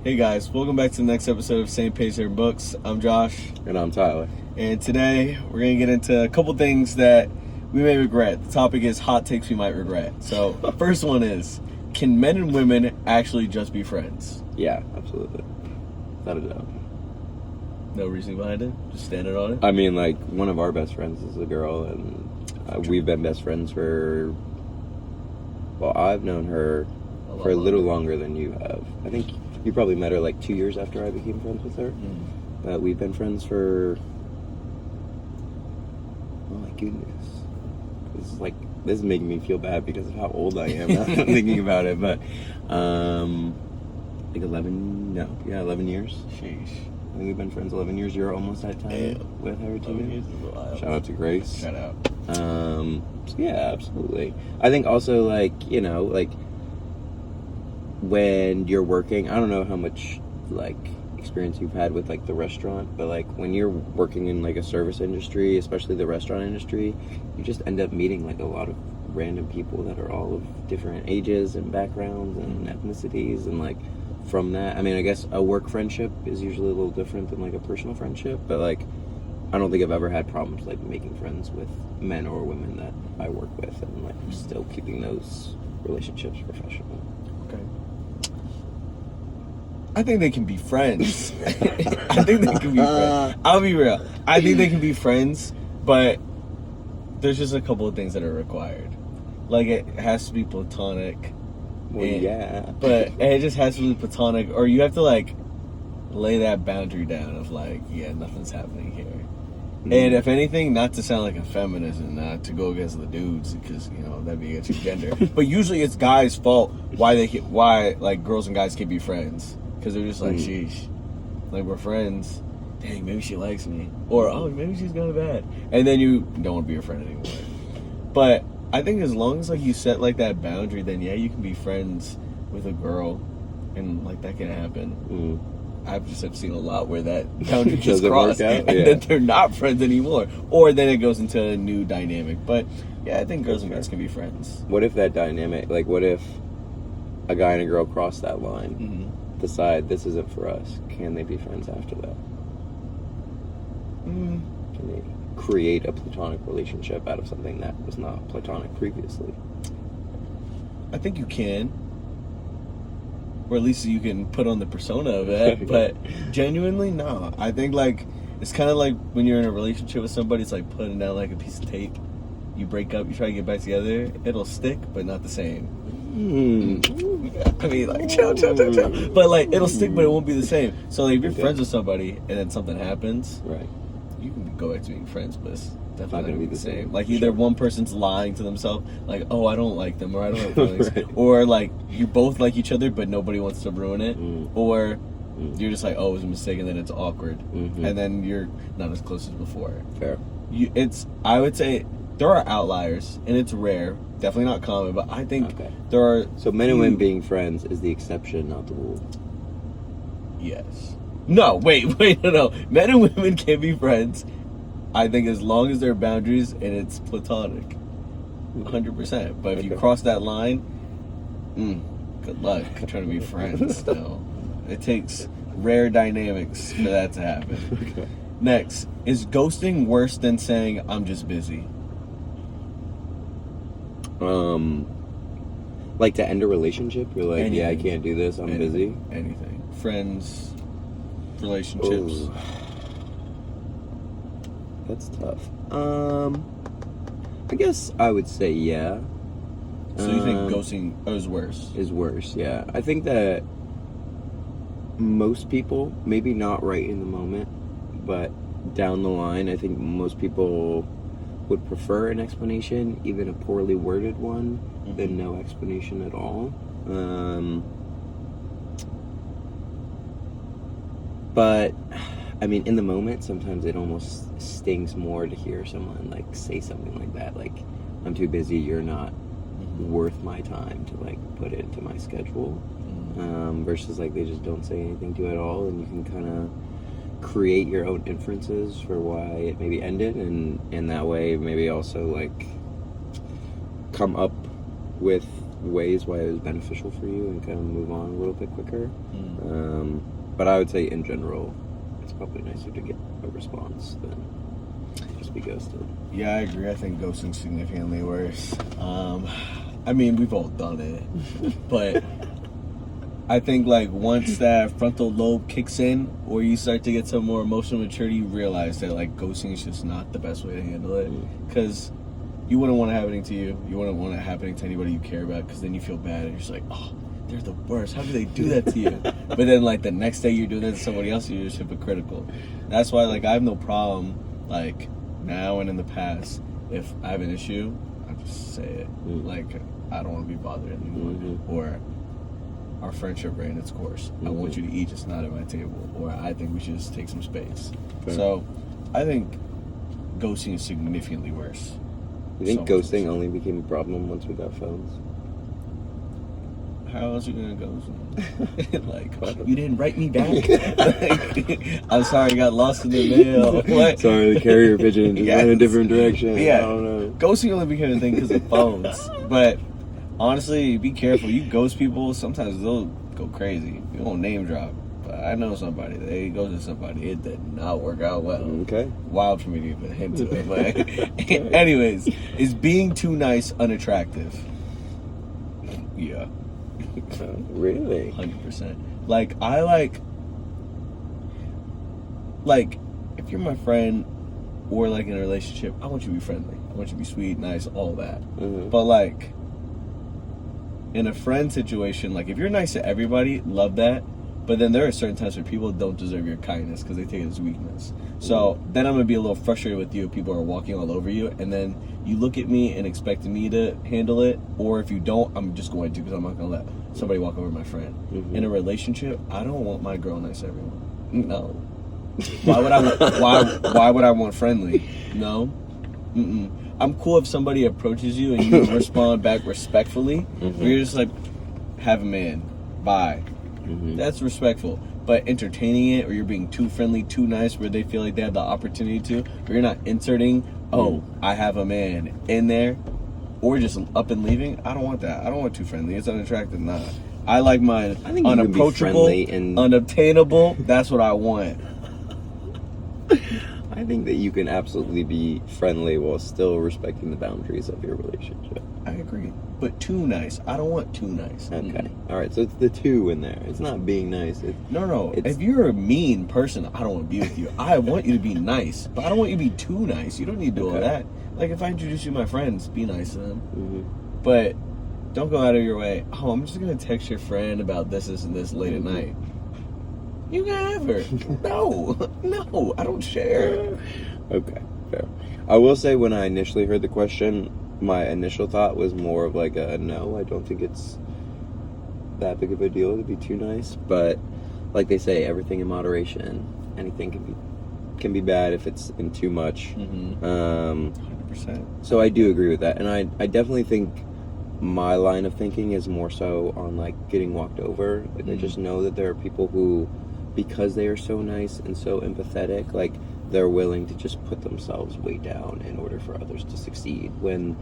Hey guys, welcome back to the next episode of Same Page Same Books. I'm Josh. And I'm Tyler. And today we're going to get into a couple things that we may regret. The topic is hot takes we might regret. So the first one is, can men and women actually just be friends? Yeah, absolutely. Without a doubt. No reason behind it? Just standing on it? I mean, like, one of our best friends is a girl, and we've been best friends for... Well, I've known her for a little longer than you have. I think you probably met her like 2 years after I became friends with her. But we've been friends for... Oh my goodness. This is making me feel bad because of how old I am now I'm thinking about it. But, like 11 years. Sheesh. I think we've been friends 11 years. You're almost at time with her too. 11 years is a while. Shout out to Grace. Shout out. So yeah, absolutely. I think also, like, you know, like, when you're working, I don't know how much, like, experience you've had with, like, the restaurant, but, like, when you're working in, like, a service industry, especially the restaurant industry, you just end up meeting, like, a lot of random people that are all of different ages and backgrounds and ethnicities, and, like, from that, I mean, I guess a work friendship is usually a little different than, like, a personal friendship, but, like, I don't think I've ever had problems, like, making friends with men or women that I work with, and, like, still keeping those relationships professional. Okay. I think they can be friends. I think they can be friends. I'll be real. I think they can be friends, but there's just a couple of things that are required. Like, it has to be platonic. Well, yeah. But it just has to be platonic, or you have to, like, lay that boundary down of, like, yeah, nothing's happening here. And if anything, not to sound like a feminist and not to go against the dudes, because, you know, that'd be against your gender. But usually it's guys' fault why like girls and guys can't be friends, because they're just like, sheesh, like, we're friends. Dang, maybe she likes me, or oh, maybe she's kind of bad, and then you don't want to be your friend anymore. But I think as long as, like, you set, like, that boundary, then yeah, you can be friends with a girl, and, like, that can happen. I've just seen a lot where that boundary just crossed, and then they're not friends anymore, or then it goes into a new dynamic. But yeah, I think girls and guys can be friends. What if that dynamic, like, what if a guy and a girl cross that line, decide this isn't for us? Can they be friends after that? Can they create a platonic relationship out of something that was not platonic previously? I think you can. Or at least you can put on the persona of it. But genuinely, no. I think, like, it's kind of like when you're in a relationship with somebody, it's like putting down, like, a piece of tape. You break up, you try to get back together, it'll stick, but not the same. I mean, like, chill. But, like, it'll stick, but it won't be the same. So, like, if you're friends with somebody and then something happens, right, you can go back to being friends, but it's definitely not going to be the same. Like, either one person's lying to themselves, like, oh, I don't like them, or I don't have feelings. Right. Or, like, you both like each other, but nobody wants to ruin it. Or you're just like, oh, it was a mistake, and then it's awkward. And then you're not as close as before. Fair. I would say there are outliers, and it's rare. Definitely not common, but I think there are... So men and women being friends is the exception, not the rule. Yes. No, wait, no. Men and women can be friends, I think, as long as there are boundaries and it's platonic. 100%. But if you cross that line, good luck trying to be friends. No. It takes rare dynamics for that to happen. Next, is ghosting worse than saying, I'm just busy? Like, to end a relationship? You're like, Anything. yeah, I can't do this, I'm busy? Anything. Friends, relationships. Ooh. That's tough. I guess I would say yeah. So you think ghosting is worse? Is worse, yeah. I think that most people, maybe not right in the moment, but down the line, I think most people would prefer an explanation, even a poorly worded one, than no explanation at all. But I mean, in the moment, sometimes it almost stings more to hear someone, like, say something like that, like, I'm too busy, you're not worth my time to, like, put it into my schedule, versus, like, they just don't say anything to it at all, and you can kind of create your own inferences for why it maybe ended, and in that way maybe also, like, come up with ways why it was beneficial for you and kind of move on a little bit quicker. But I would say in general, it's probably nicer to get a response than just be ghosted. Yeah, I agree. I think ghosting's significantly worse. I mean, we've all done it, but I think like once that frontal lobe kicks in, or you start to get some more emotional maturity, you realize that like ghosting is just not the best way to handle it, because you wouldn't want it happening to you. You wouldn't want it happening to anybody you care about, because then you feel bad and you're just like, oh, they're the worst. How do they do that to you? But then like the next day you're doing that to somebody else, you're just hypocritical. That's why like I have no problem like now and in the past, if I have an issue, I just say it. Like I don't want to be bothered anymore, or our friendship ran its course. I want you to eat, just not at my table, or I think we should just take some space. Fair. So I think ghosting is significantly worse. You think So ghosting only became a problem once we got phones? How else are you gonna ghost? Like, you didn't write me back. Like, I'm sorry, I got lost in the mail. What? Sorry, the carrier pigeon just went a different direction. Yeah, I don't know. ghosting only became a thing because of phones. But honestly, be careful. You ghost people, sometimes they'll go crazy. You won't name drop. But I know somebody. They ghosted somebody. It did not work out well. Okay. Wild for me to even hint to it. But anyways, is being too nice unattractive? Yeah. Really? 100%. Like, I like, if you're my friend or like in a relationship, I want you to be friendly. I want you to be sweet, nice, all that. But like, in a friend situation, like if you're nice to everybody, love that. But then there are certain times where people don't deserve your kindness because they take it as weakness. So then I'm going to be a little frustrated with you if people are walking all over you, and then you look at me and expect me to handle it, or if you don't, I'm just going to, because I'm not going to let somebody walk over my friend. In a relationship, I don't want my girl nice to everyone. No. Why would I want friendly? No. I'm cool if somebody approaches you and you respond back respectfully. Where you're just like, have a man. Bye. That's respectful. But entertaining it, or you're being too friendly, too nice, where they feel like they have the opportunity to, or you're not inserting, I have a man in there, or just up and leaving, I don't want that. I don't want too friendly. It's unattractive. Nah. I like mine unapproachable, unobtainable. That's what I want. I think that you can absolutely be friendly while still respecting the boundaries of your relationship. I agree. But too nice. I don't want too nice. Okay. All right. So it's the two in there. It's not being nice. No. If you're a mean person, I don't want to be with you. I want you to be nice, but I don't want you to be too nice. You don't need to do all that. Like if I introduce you to my friends, be nice to them. But don't go out of your way. Oh, I'm just going to text your friend about this, and this late at night. You can have her. No, I don't share. Okay, fair. I will say when I initially heard the question, my initial thought was more of like a no, I don't think it's that big of a deal to be too nice. But like they say, everything in moderation. Anything can be bad if it's in too much. 100%. So I do agree with that. And I definitely think my line of thinking is more so on like getting walked over. Like I just know that there are people who, because they are so nice and so empathetic, like they're willing to just put themselves way down in order for others to succeed, when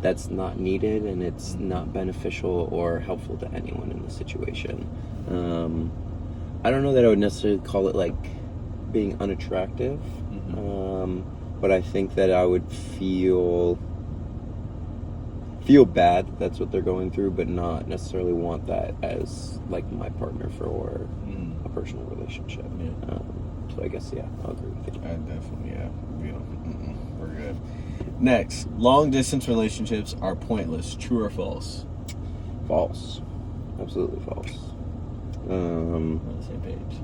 that's not needed and it's not beneficial or helpful to anyone in the situation. I don't know that I would necessarily call it like being unattractive, but I think that I would feel bad that that's what they're going through, but not necessarily want that as like my partner for a personal relationship. So I guess, I'll agree with you. I definitely, we're good. Next, long distance relationships are pointless. True or false? False. Absolutely false. We're on the same page.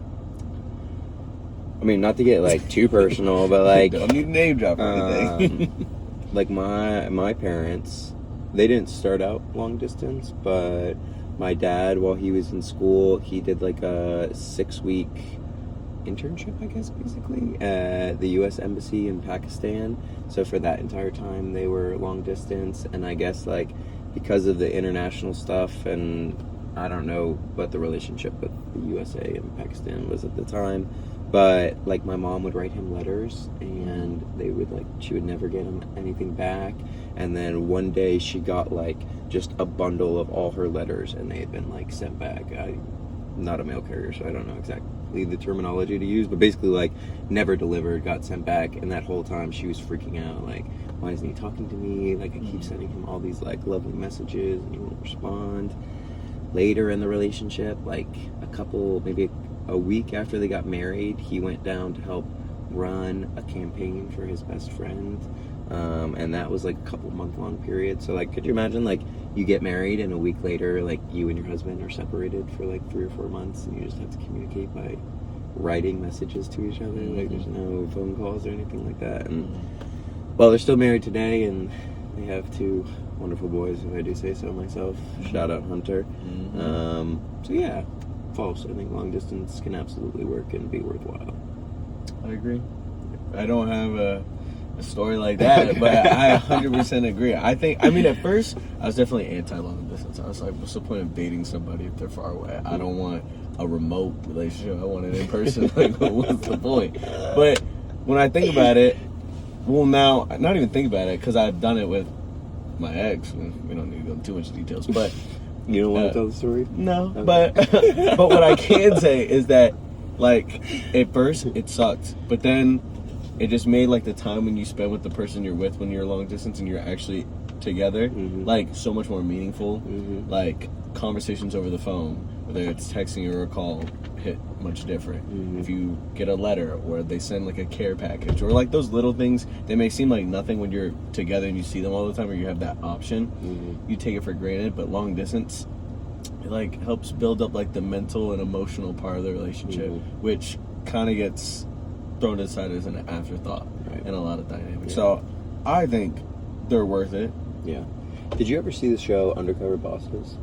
I mean, not to get like too personal, but like don't need to name drop or anything. Like my parents, they didn't start out long distance, but my dad, while he was in school, he did like a 6-week internship, I guess, basically, at the U.S. Embassy in Pakistan. So for that entire time, they were long distance, and I guess like because of the international stuff, and I don't know what the relationship with the USA and Pakistan was at the time, but like my mom would write him letters, and she would never get him anything back. And then one day she got like just a bundle of all her letters, and they had been like sent back. not a mail carrier, so I don't know exactly the terminology to use, but basically like never delivered, got sent back, and that whole time she was freaking out, like, why isn't he talking to me? Like, I keep sending him all these like lovely messages and he won't respond. Later in the relationship, like maybe a week after they got married, he went down to help run a campaign for his best friend, and that was like a couple month-long period. So like, could you imagine, like, you get married and a week later, like, you and your husband are separated for like 3 or 4 months and you just have to communicate by writing messages to each other? Like, there's no phone calls or anything like that. And well, they're still married today, and they have 2 wonderful boys, if I do say so myself. Shout out Hunter. So yeah, false. I think long distance can absolutely work and be worthwhile. I agree. I don't have a story like that, but I 100% agree. I mean, at first, I was definitely anti-long distance. I was like, what's the point of dating somebody if they're far away? I don't want a remote relationship. I want it in person. Like, what's the point? But when I think about it, well, now, not even think about it, because I've done it with my ex. We don't need to go into too much details, but... You don't want to tell the story? No, Okay. but what I can say is that, like, at first, it sucked, but then it just made, like, the time when you spend with the person you're with when you're long distance and you're actually together, like, so much more meaningful. Like, conversations over the phone, whether it's texting or a call, hit much different. If you get a letter or they send like a care package or like those little things, they may seem like nothing when you're together and you see them all the time or you have that option. You take it for granted, but long distance, it like helps build up like the mental and emotional part of the relationship, which kind of gets thrown aside as an afterthought in a lot of dynamics. So I think they're worth it. Yeah. Did you ever see the show Undercover Bosses?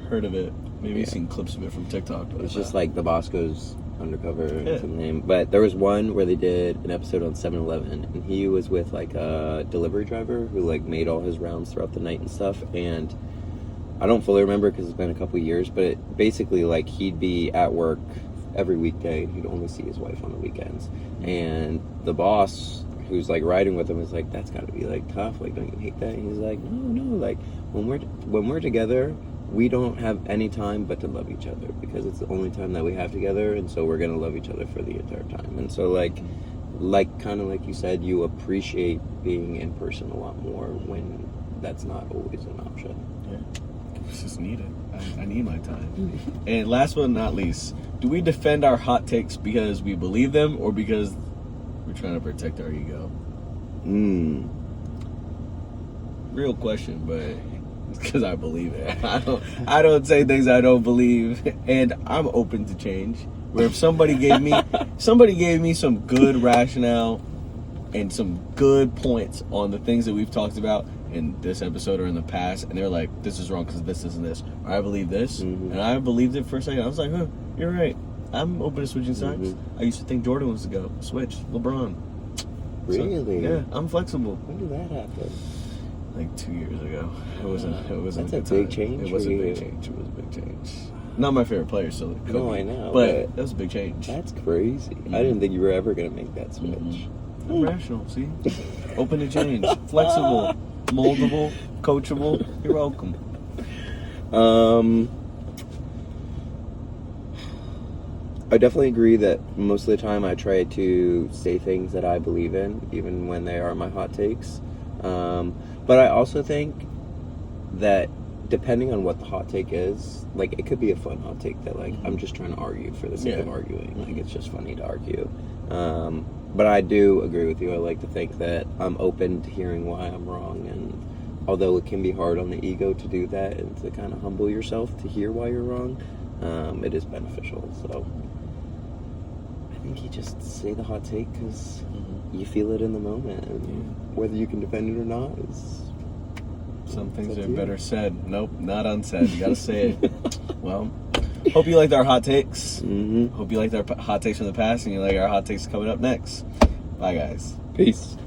Heard of it. Maybe seen clips of it from TikTok. But it's just like the boss goes undercover into the name. But there was one where they did an episode on 7-Eleven, and he was with like a delivery driver who like made all his rounds throughout the night and stuff. And I don't fully remember because it's been a couple years, but it basically like he'd be at work every weekday and he'd only see his wife on the weekends. And the boss who's like riding with him is like, that's got to be like tough. Like, don't you hate that? And he's like, no. Like when we're together, we don't have any time but to love each other because it's the only time that we have together, and so we're gonna love each other for the entire time. And so like kind of like you said, you appreciate being in person a lot more when that's not always an option. Yeah, it's just needed. I need my time. And last but not least, do we defend our hot takes because we believe them or because we're trying to protect our ego? Real question, but it's because I believe it. I don't say things I don't believe, and I'm open to change. Where if somebody gave me some good rationale and some good points on the things that we've talked about in this episode or in the past, and they're like, this is wrong because this and this, or I believe this, and I believed it for a second. I was like, huh, you're right. I'm open to switching sides. I used to think Jordan was to go. Switch. LeBron. Really? So, yeah, I'm flexible. When did that happen? Like 2 years ago. It wasn't That's a big change. It was a big change. It was a big change. Not my favorite player, so Kobe. No, I know. But that was a big change. That's crazy. I didn't think you were ever going to make that switch. I'm rational, see? Open to change. Flexible. Moldable. Coachable. You're welcome. I definitely agree that most of the time I try to say things that I believe in, even when they are my hot takes. But I also think that depending on what the hot take is, like, it could be a fun hot take that, like, I'm just trying to argue for the sake of arguing. Like, it's just funny to argue. But I do agree with you. I like to think that I'm open to hearing why I'm wrong. And although it can be hard on the ego to do that and to kind of humble yourself to hear why you're wrong, it is beneficial. So I think you just say the hot take because you feel it in the moment. And whether you can defend it or not is... Some things are better said. Nope, not unsaid. You gotta say it. Well, hope you liked our hot takes. Hope you liked our hot takes from the past and you like our hot takes coming up next. Bye, guys. Peace.